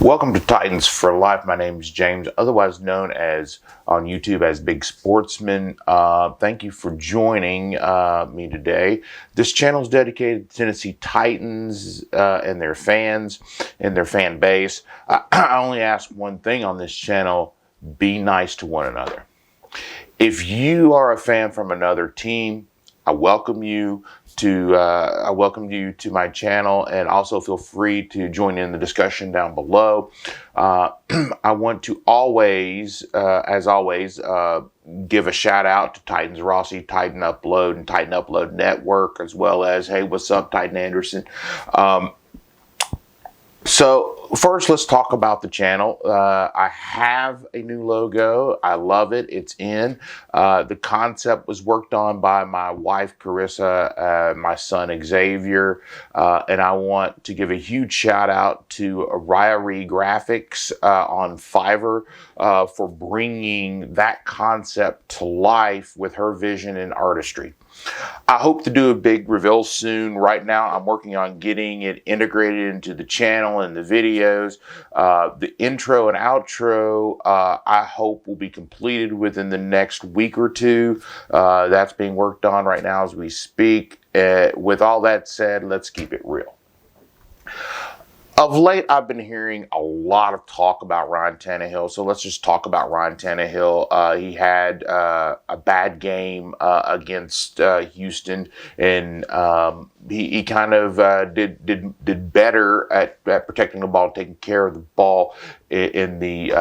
Welcome to Titans for Life. My name is James, otherwise known as on YouTube as Big Sportsman. Thank you for joining me today. This channel is dedicated to Tennessee Titans and their fans and their fan base. I only ask one thing on this channel: be nice to one another. If you are a fan from another team, I welcome you to my channel, and also feel free to join in the discussion down below. I want to always, as always, give a shout out to Titans Rossi, Titan Upload, and Titan Upload Network, as well as, hey, what's up, Titan Anderson? So first, let's talk about the channel. I have a new logo. I love it. It's in. The concept was worked on by my wife, Carissa, my son, Xavier, and I want to give a huge shout out to Ryrie Graphics on Fiverr for bringing that concept to life with her vision and artistry. I hope to do a big reveal soon. Right now, I'm working on getting it integrated into the channel and the videos. The intro and outro, I hope, will be completed within the next week or two. That's being worked on right now as we speak. With all that said, let's keep it real. Of late, I've been hearing a lot of talk about Ryan Tannehill, so let's just talk about Ryan Tannehill. He had a bad game against Houston, and he kind of did better at protecting the ball, taking care of the ball in the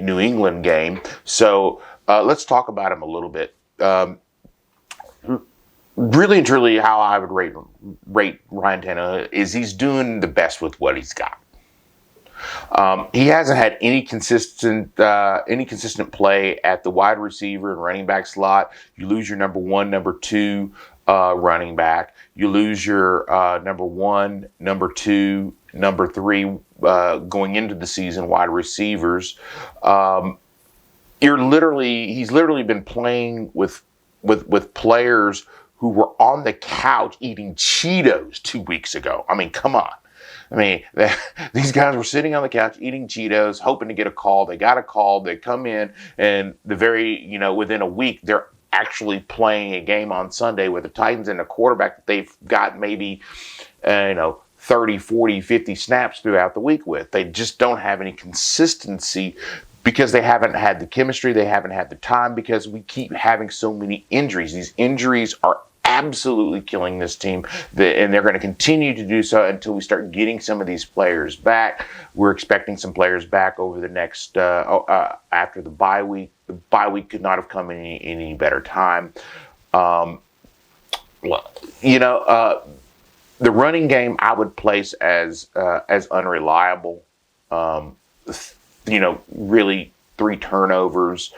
New England game. So let's talk about him a little bit. Really and truly, how I would rate Ryan Tannehill is he's doing the best with what he's got. He hasn't had any consistent play at the wide receiver and running back slot. You lose your number one, number two running back. You lose your number one, number two, number three going into the season wide receivers. He's literally been playing with players who were on the couch eating Cheetos 2 weeks ago. I mean, come on. I mean, these guys were sitting on the couch eating Cheetos, hoping to get a call. They got a call. They come in, and within a week, they're actually playing a game on Sunday with the Titans and a quarterback that they've got maybe, 30, 40, 50 snaps throughout the week with. They just don't have any consistency because they haven't had the chemistry, they haven't had the time, because we keep having so many injuries. These injuries are absolutely killing this team, and they're going to continue to do so until we start getting some of these players back. We're expecting some players back over the next, after the bye week. The bye week could not have come in any better time. The running game I would place as unreliable. Really 3 turnovers.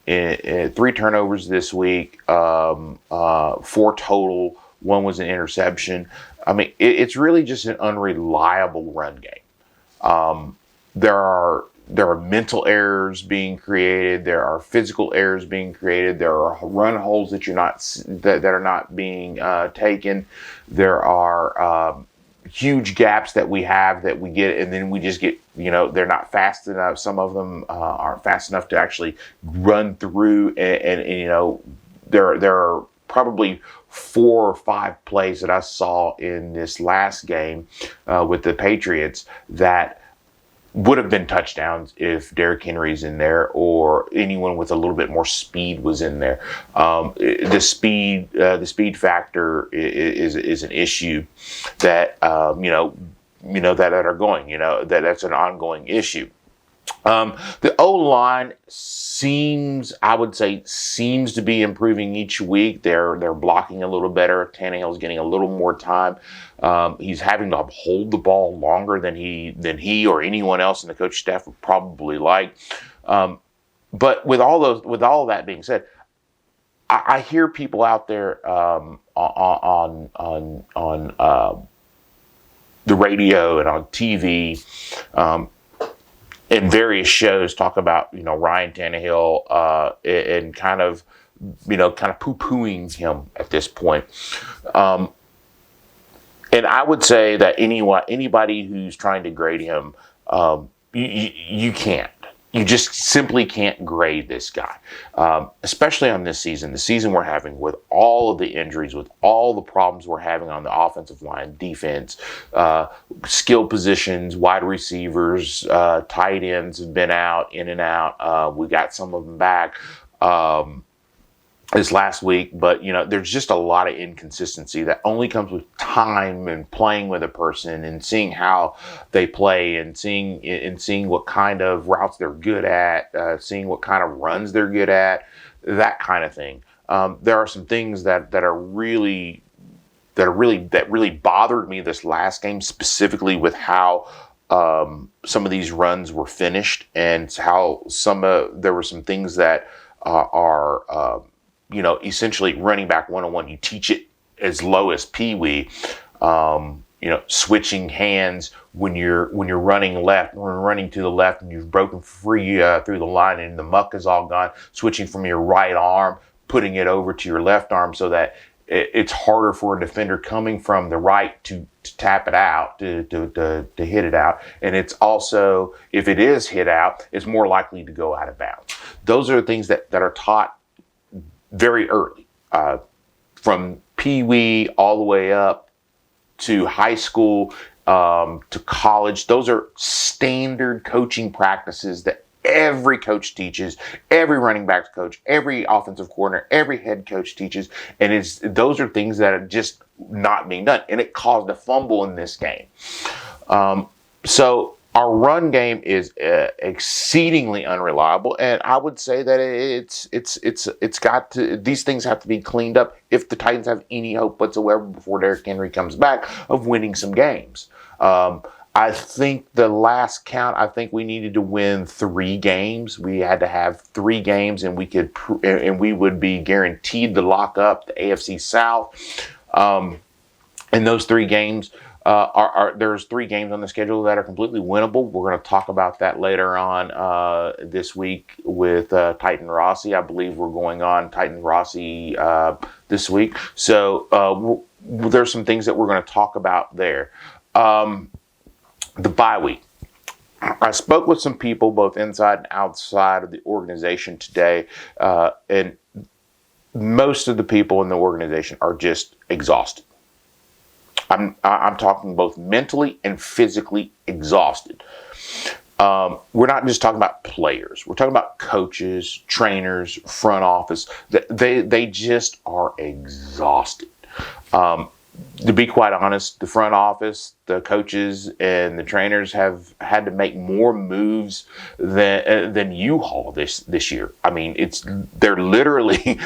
3 turnovers this week, 4 total. 1 was an interception. I mean, it's really just an unreliable run game. There are mental errors being created. There are physical errors being created. There are run holes that are not being taken. There are huge gaps that we have that we get, and then we just get, they're not fast enough. Some of them aren't fast enough to actually run through, and there are probably 4 or 5 plays that I saw in this last game with the Patriots that would have been touchdowns if Derrick Henry's in there or anyone with a little bit more speed was in there. The speed factor is an issue that that are going. That's an ongoing issue. The O-line seems to be improving each week. They're blocking a little better. Tannehill's getting a little more time. He's having to hold the ball longer than he or anyone else in the coach staff would probably like. But with all that being said, I hear people out there on the radio and on TV. In various shows, talk about Ryan Tannehill and kind of poo-pooing him at this point. And I would say that anybody who's trying to grade him, you can't. You just simply can't grade this guy, especially on this season. The season we're having with all of the injuries, with all the problems we're having on the offensive line, defense, skill positions, wide receivers, tight ends have been out, in and out. We got some of them back. This last week, but there's just a lot of inconsistency that only comes with time and playing with a person and seeing how they play and seeing what kind of routes they're good at, seeing what kind of runs they're good at, that kind of thing. There are some things that really bothered me this last game, specifically with how some of these runs were finished and how there were some things that are essentially running back 101. You teach it as low as peewee. Switching hands when you're running left, when you're running to the left and you've broken free through the line and the muck is all gone. Switching from your right arm, putting it over to your left arm so that it's harder for a defender coming from the right to tap it out, to hit it out. And it's also, if it is hit out, it's more likely to go out of bounds. Those are the things that are taught very early, from pee-wee all the way up to high school, to college. Those are standard coaching practices that every coach teaches, every running backs coach, every offensive coordinator, every head coach teaches, and those are things that are just not being done, and it caused a fumble in this game. So our run game is exceedingly unreliable, and I would say that it's got to. These things have to be cleaned up if the Titans have any hope whatsoever before Derrick Henry comes back of winning some games. I think the last count, I think we needed to win 3 games. We had to have 3 games, and we would be guaranteed to lock up the AFC South. And those 3 games. There's 3 games on the schedule that are completely winnable. We're going to talk about that later on this week with Titan Rossi. I believe we're going on Titan Rossi this week. So there's some things that we're going to talk about there. The bye week. I spoke with some people both inside and outside of the organization today, and most of the people in the organization are just exhausted. I'm talking both mentally and physically exhausted. We're not just talking about players. We're talking about coaches, trainers, front office. They just are exhausted. To be quite honest, the front office, the coaches, and the trainers have had to make more moves than U-Haul this year. I mean, they're literally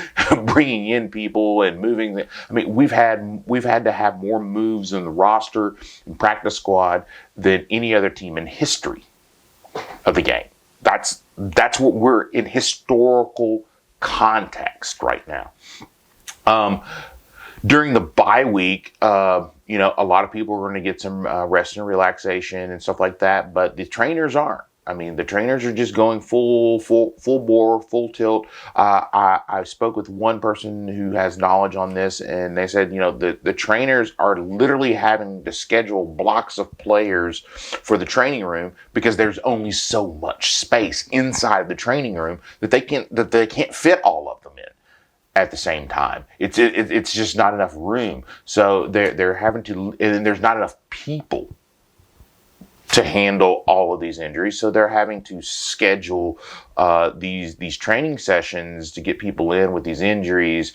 bringing in people and moving. We've had to have more moves in the roster and practice squad than any other team in history of the game. That's what we're in historical context right now. During the bye week, a lot of people are going to get some rest and relaxation and stuff like that, but the trainers aren't. I mean, the trainers are just going full bore, full tilt. I spoke with one person who has knowledge on this, and they said, the trainers are literally having to schedule blocks of players for the training room because there's only so much space inside the training room that they can't fit all of them in at the same time. It's just not enough room. So they're having to, and there's not enough people to handle all of these injuries. So they're having to schedule these training sessions to get people in with these injuries.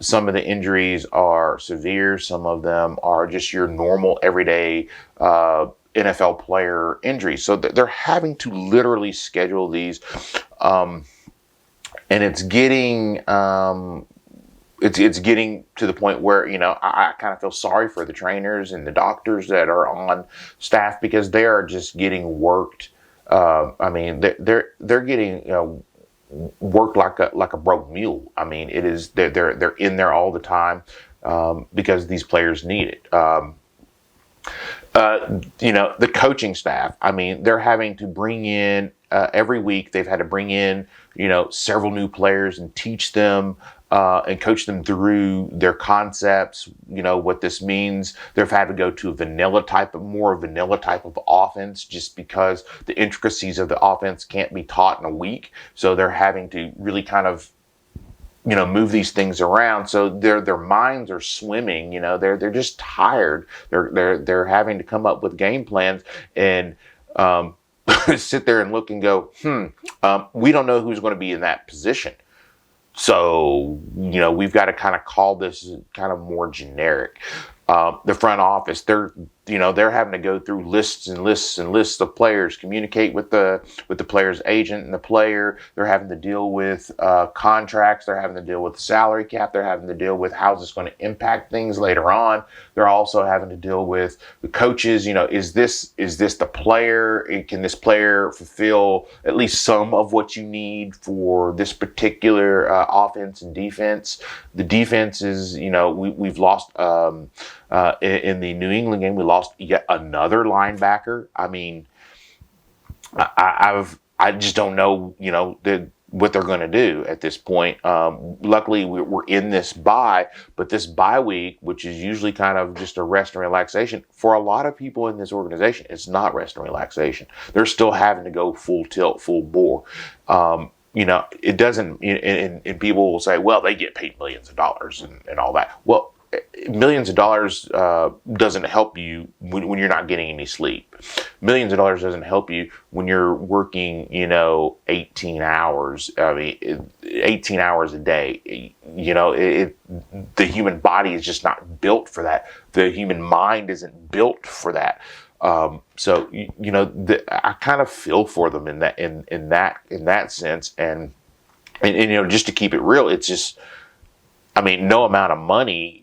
Some of the injuries are severe. Some of them are just your normal everyday NFL player injuries. So they're having to literally schedule these. And it's getting it's getting to the point where I kind of feel sorry for the trainers and the doctors that are on staff because they are just getting worked. They're getting worked like a broke mule. I mean, they're in there all the time because these players need it. The coaching staff. I mean, they're having to bring in every week. They've had to bring in several new players and teach them and coach them through their concepts, what this means. They've had to go to more vanilla type of offense, just because the intricacies of the offense can't be taught in a week. So they're having to really kind of, move these things around. So their minds are swimming. They're just tired. They're having to come up with game plans and sit there and look and go, we don't know who's going to be in that position. So, we've got to kind of call this kind of more generic. The front office, they're having to go through lists and lists and lists of players, communicate with the player's agent and the player. They're having to deal with contracts. They're having to deal with the salary cap. They're having to deal with how this going to impact things later on. They're also having to deal with the coaches. Is this the player? Can this player fulfill at least some of what you need for this particular offense and defense? The defense is, we've lost in the New England game. We lost yet another linebacker. I mean, I just don't know, what they're going to do at this point. Luckily, we're in this bye, but this bye week, which is usually kind of just a rest and relaxation, for a lot of people in this organization, it's not rest and relaxation. They're still having to go full tilt, full bore. It doesn't, and people will say, well, they get paid millions of dollars and all that. Well, millions of dollars doesn't help you when you're not getting any sleep. Millions of dollars doesn't help you when you're working, 18 hours. I mean, 18 hours a day. The human body is just not built for that. The human mind isn't built for that. So I kind of feel for them in that sense, and just to keep it real, it's just, I mean, no amount of money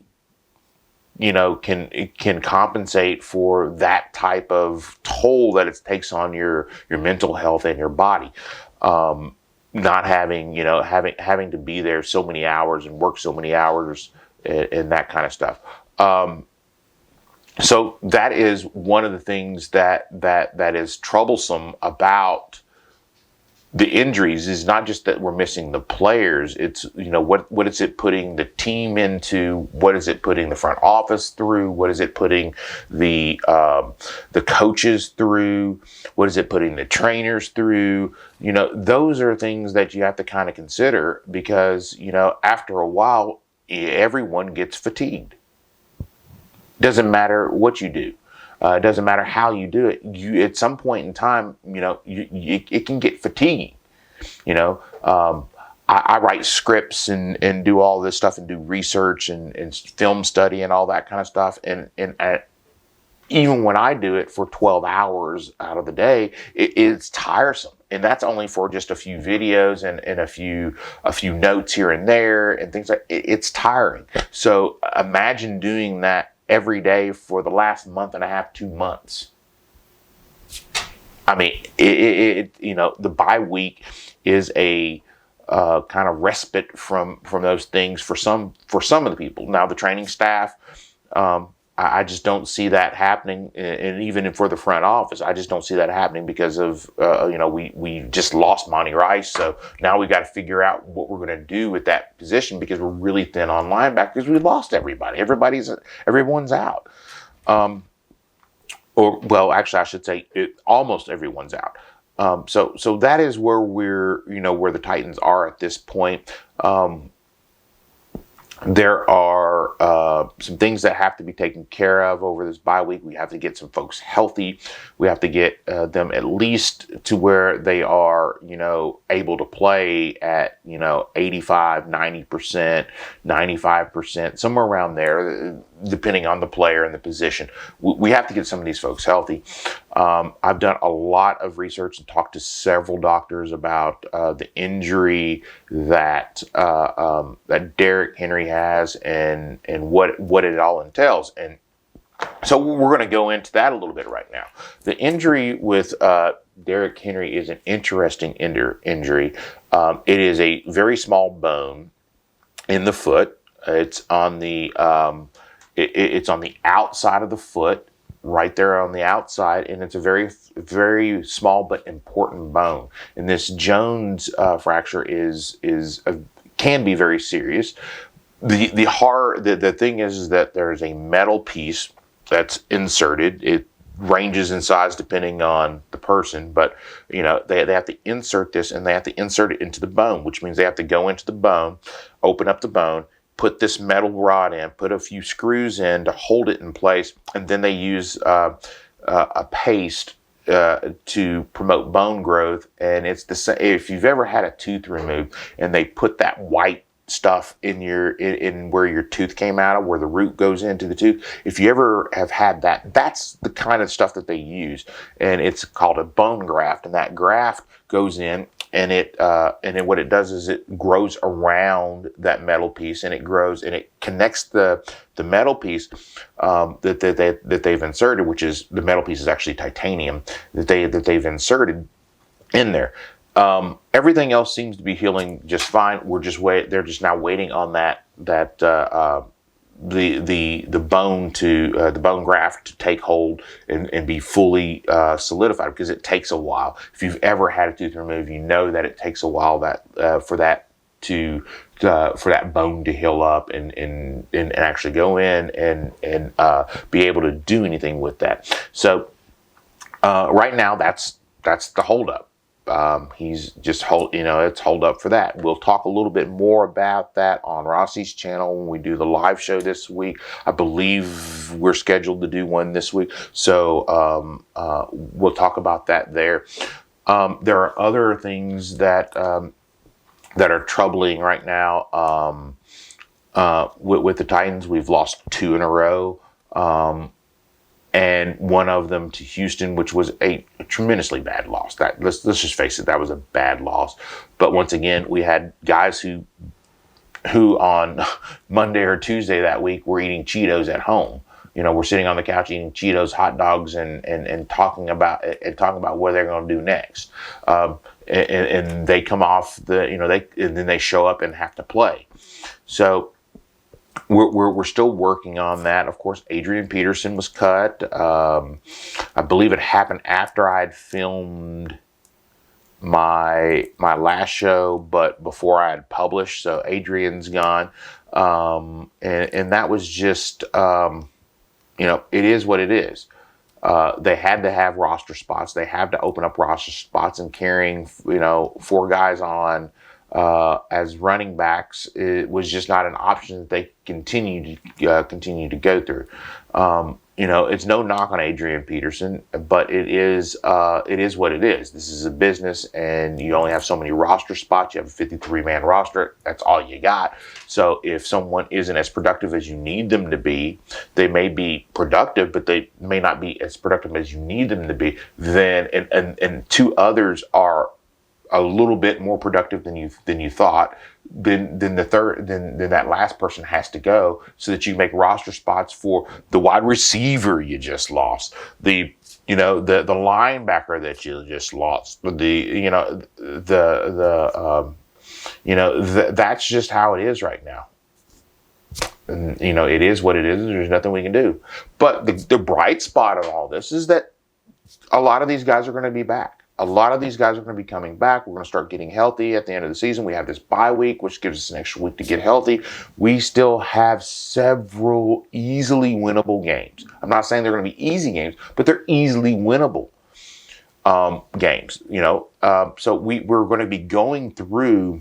can compensate for that type of toll that it takes on your mental health and your body. Not having having to be there so many hours and work so many hours and that kind of stuff. So that is one of the things that is troublesome about the injuries. Is not just that we're missing the players. It's, what is it putting the team into? What is it putting the front office through? What is it putting the coaches through? What is it putting the trainers through? Those are things that you have to kind of consider, because, after a while, everyone gets fatigued. Doesn't matter what you do. It doesn't matter how you do it. At some point in time, it can get fatiguing. I write scripts and do all this stuff and do research and film study and all that kind of stuff. And even when I do it for 12 hours out of the day, it's tiresome. And that's only for just a few videos and a few notes here and there and things like it. It's tiring. So imagine doing that every day for the last month and a half, 2 months. I mean, the bye week is a kind of respite from those things for some of the people. Now, the training staff, I just don't see that happening, and even for the front office, I just don't see that happening because of we just lost Monty Rice, so now we got to figure out what we're going to do with that position, because we're really thin on linebackers. We lost everybody. Everyone's out. Actually, I should say almost everyone's out. So that is where where the Titans are at this point. There are some things that have to be taken care of over this bye week. We have to get some folks healthy. We have to get them at least to where they are, able to play at, 85, 90%, 95%, somewhere around there, depending on the player and the position. We have to get some of these folks healthy. I've done a lot of research and talked to several doctors about the injury that Derrick Henry has and what it all entails. And so we're going to go into that a little bit right now. The injury with Derrick Henry is an interesting injury. It is a very small bone in the foot. It's on the it's on the outside of the foot, right there on the outside, and it's a very, very small but important bone. And this Jones fracture is can be very serious. The thing is that there's a metal piece that's inserted. It ranges in size depending on the person, but they have to insert this, and they have to insert it into the bone, which means they have to go into the bone, open up the bone, put this metal rod in, put a few screws in to hold it in place, and then they use a paste to promote bone growth. And it's the same if you've ever had a tooth removed and they put that white stuff in where your tooth came out of, where the root goes into the tooth. If you ever have had that, that's the kind of stuff that they use, and it's called a bone graft. And that graft goes in, and then what it does is it grows around that metal piece, and it grows and it connects the metal piece that they've inserted, which is the metal piece is actually titanium that they've inserted in there. Everything else seems to be healing just fine. They're just now waiting on the bone graft to take hold and be fully solidified, because it takes a while. If you've ever had a tooth removed, you know that it takes a while for that bone to heal up and actually go in and be able to do anything with that. So right now that's the holdup. He's just it's hold up for that. We'll talk a little bit more about that on Rossi's channel when we do the live show this week. I believe we're scheduled to do one this week, so we'll talk about that there. There are other things that are troubling right now with the Titans. We've lost 2 in a row. And one of them to Houston, which was a tremendously bad loss. Let's just face it, that was a bad loss. But once again, we had guys who on Monday or Tuesday that week were eating Cheetos at home. We're sitting on the couch eating Cheetos, hot dogs, and talking about what they're going to do next. And they come off and then they show up and have to play. So we're still working on that. Of course, Adrian Peterson was cut. I believe it happened after I had filmed my last show, but before I had published. So Adrian's gone, and that was just it is what it is. They had to have roster spots. They have to open up roster spots, and carrying 4 guys on as running backs, it was just not an option that they continue to go through. It's no knock on Adrian Peterson, but it is what it is. This is a business, and you only have so many roster spots. You have a 53-man roster. That's all you got. So if someone isn't as productive as you need them to be, they may be productive, but they may not be as productive as you need them to be. Then and 2 others are a little bit more productive than you thought, then that last person has to go, so that you make roster spots for the wide receiver you just lost, the linebacker that you just lost, that's just how it is right now. And it is what it is. There's nothing we can do. But the bright spot of all this is that a lot of these guys are going to be back. A lot of these guys are going to be coming back. We're going to start getting healthy at the end of the season. We have this bye week, which gives us an extra week to get healthy. We still have several easily winnable games. I'm not saying they're going to be easy games, but they're easily winnable games. So we're going to be going through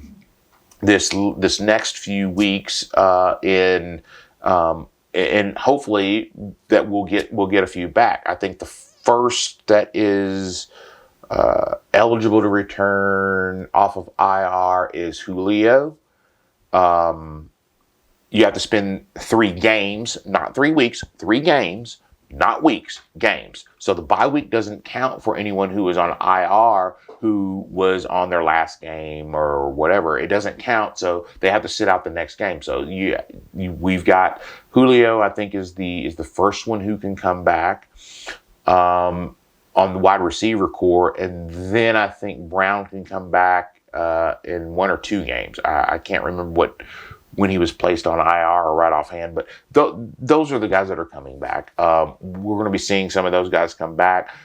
this next few weeks and hopefully that we'll get a few back. I think the first that is eligible to return off of IR is Julio. You have to spend 3 games, not 3 weeks, 3 games, not weeks, games. So the bye week doesn't count for anyone who is on IR who was on their last game or whatever. It doesn't count, so they have to sit out the next game. So we've got Julio, I think, is the first one who can come back on the wide receiver core, and then I think Brown can come back in 1 or 2 games. I can't remember when he was placed on IR or right offhand, but those are the guys that are coming back. We're going to be seeing some of those guys come back.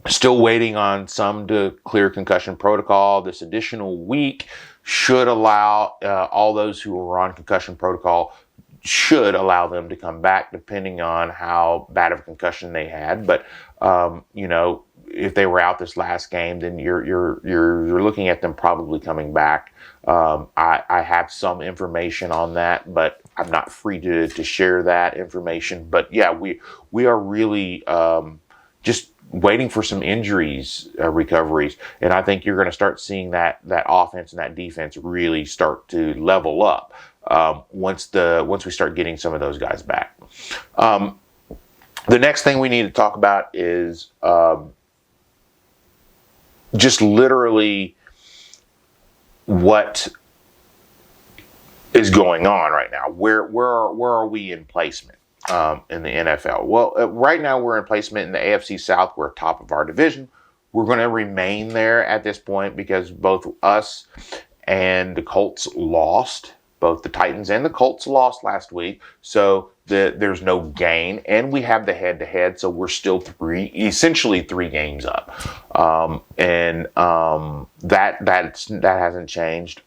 Still waiting on some to clear concussion protocol this additional week should allow all those who are on concussion protocol, should allow them to come back, depending on how bad of a concussion they had. But if they were out this last game, then you're looking at them probably coming back. I have some information on that, but I'm not free to share that information. But yeah, we are really just waiting for some injuries recoveries, and I think you're going to start seeing that offense and that defense really start to level up once we start getting some of those guys back. The next thing we need to talk about is just literally what is going on right now. Where are we in placement in the NFL? Well, right now we're in placement in the AFC South. We're top of our division. We're going to remain there at this point because both us and the Colts lost. Both the Titans and the Colts lost last week, so there's no gain, and we have the head-to-head, so we're still essentially three games up, and that hasn't changed.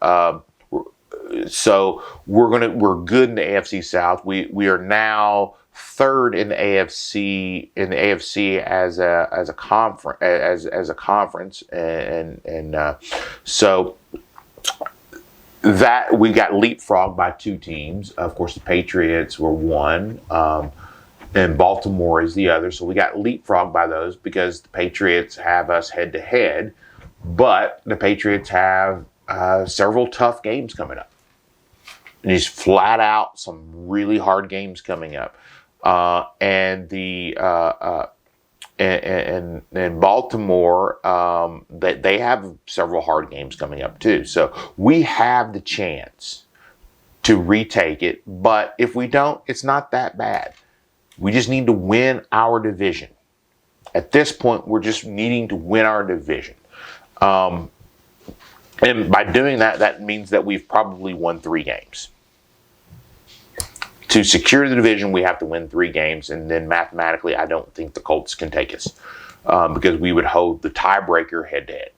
So we're good in the AFC South. We are now third in the AFC as a conference, and so that we got leapfrogged by two teams. Of course, the Patriots were one, and Baltimore is the other. So we got leapfrogged by those because the Patriots have us head to head, but the Patriots have several tough games coming up. And just flat out some really hard games coming up, and Baltimore, that they have several hard games coming up too. So we have the chance to retake it, but if we don't, it's not that bad. We just need to win our division. At this point, we're just needing to win our division. And by doing that, that means that we've probably won 3 games. To secure the division, we have to win 3 games, and then mathematically, I don't think the Colts can take us because we would hold the tiebreaker head-to-head.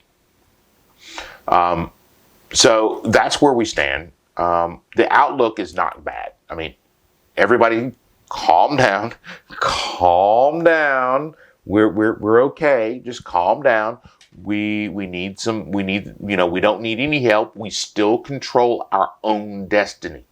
So that's where we stand. The outlook is not bad. I mean, everybody, calm down. Calm down. We're okay. Just calm down. We don't need any help. We still control our own destiny.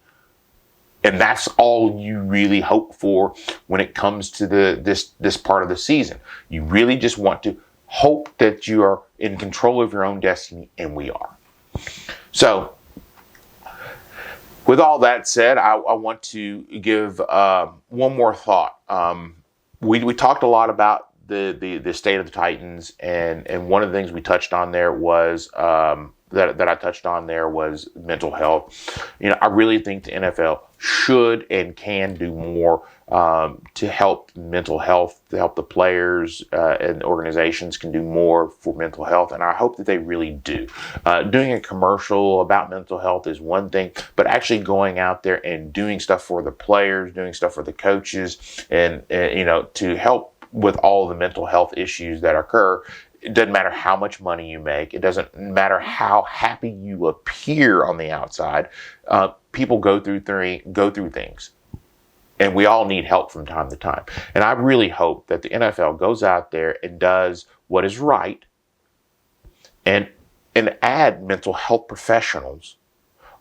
And that's all you really hope for when it comes to this part of the season. You really just want to hope that you are in control of your own destiny, and we are. So, with all that said, I want to give one more thought. We talked a lot about the state of the Titans, and one of the things we touched on there was that I touched on there was mental health. I really think the NFL should and can do more to help mental health, to help the players and organizations can do more for mental health, and I hope that they really do. Doing a commercial about mental health is one thing, but actually going out there and doing stuff for the players, doing stuff for the coaches, and to help with all the mental health issues that occur. It doesn't matter how much money you make. It doesn't matter how happy you appear on the outside. People go through things, and we all need help from time to time. And I really hope that the NFL goes out there and does what is right, and add mental health professionals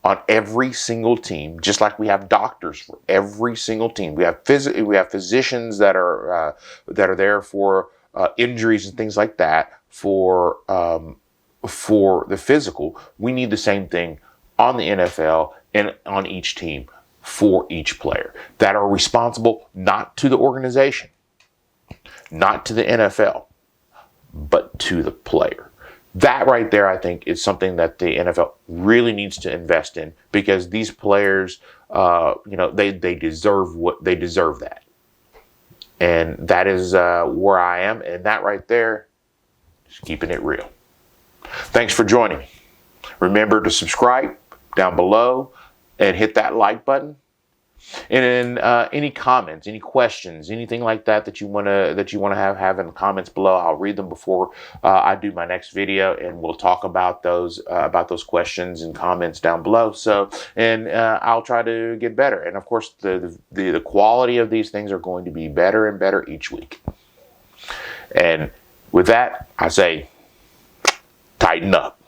on every single team, just like we have doctors for every single team. We have physicians that are there for injuries and things like that. For the physical, we need the same thing on the NFL and on each team for each player that are responsible not to the organization, not to the NFL, but to the player. That right there, I think, is something that the NFL really needs to invest in, because these players, they deserve that. And that is where I am. And that right there is keeping it real. Thanks for joining me. Remember to subscribe down below and hit that like button. And then any comments, any questions, anything like that that you wanna have in the comments below, I'll read them before I do my next video, and we'll talk about those questions and comments down below. So, and I'll try to get better. And of course, the quality of these things are going to be better and better each week. And with that, I say, tighten up.